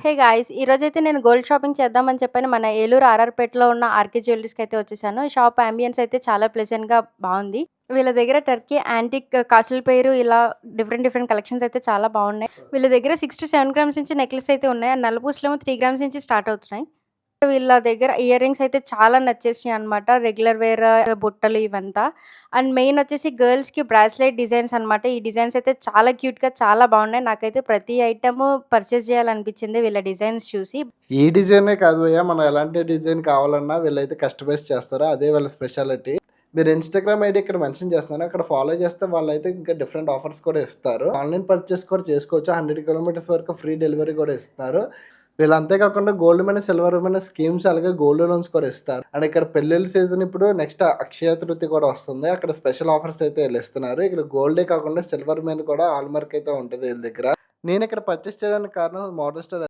Hey guys! ఈరోజైతే నేను gold shopping చేద్దామని చెప్పని మన ఏలూరు ఆర్ఆర్‌పేటలో ఉన్న ఆర్‌కే జ్యువెల్లరీస్‌కైతే వచ్చేసాను. ఈ షాప్ యాంబియన్స్ అయితే చాలా ప్లెజెంట్‌గా బావుంది. వీళ్ళ దగ్గర టర్కీ యాంటిక్ కాసుల పేరు ఇలా డిఫరెంట్ డిఫరెంట్ కలెక్షన్స్ అయితే చాలా బావున్నాయి. వీళ్ళ దగ్గర 6-7 గ్రామ్స్ నుంచి నెక్లెస్ అయితే ఉన్నాయి. అండ్ నల్లపూసలేమో 3 గ్రామ్స్ నుంచి స్టార్ట్ అవుతున్నాయి. వీళ్ళ దగ్గర ఇయర్ రింగ్స్ అయితే చాలా నచ్చేసినాయన్నమాట. రెగ్యులర్ వేర్ బుట్టలు ఇవంతా. అండ్ మెయిన్ వచ్చేసి గర్ల్స్‌కి బ్రాస్లెట్ డిజైన్స్ అన్నమాట. ఈ డిజైన్స్ అయితే చాలా క్యూట్‌గా చాలా బాగున్నాయి. నాకైతే ప్రతి ఐటెము పర్చేస్ చేయాలనిపించింది వీళ్ళ డిజైన్స్ చూసి. ఈ డిజైనే కాదు భయ్యా, మనం ఎలాంటి డిజైన్ కావాలన్నా వీళ్ళైతే కస్టమైజ్ చేస్తారు. అదే వాళ్ళ స్పెషాలిటీ. మీరు ఇన్‌స్టాగ్రామ్ ఐడీ ఇక్కడ మెన్షన్ చేస్తున్నాను. అక్కడ ఫాలో చేస్తే వాళ్ళైతే ఇంకా డిఫరెంట్ ఆఫర్స్ కూడా ఇస్తారు. ఆన్‌లైన్ పర్చేస్ కూడా చేసుకోవచ్చు. 100 కిలోమీటర్స్ వరకు ఫ్రీ డెలివరీ కూడా ఇస్తున్నారు. వీళ్ళు అంతే కాకుండా గోల్డ్ మీద, సిల్వర్ మీద స్కీమ్స్ అలాగే గోల్డ్ లోన్స్ కూడా ఇస్తారు. అండ్ ఇక్కడ పెళ్ళిళ్ళ సీజన్ ఇప్పుడు నెక్స్ట్ అక్షయ తృతీయ కూడా వస్తుంది. అక్కడ స్పెషల్ ఆఫర్స్ అయితే వీళ్ళు ఇస్తున్నారు. ఇక్కడ గోల్డే కాకుండా సిల్వర్ మీద కూడా హాల్మార్క్ అయితే ఉంటది వీళ్ళ దగ్గర. నేను ఇక్కడ పర్చేస్ చేయడానికి కారణం మోడల్ స్టార్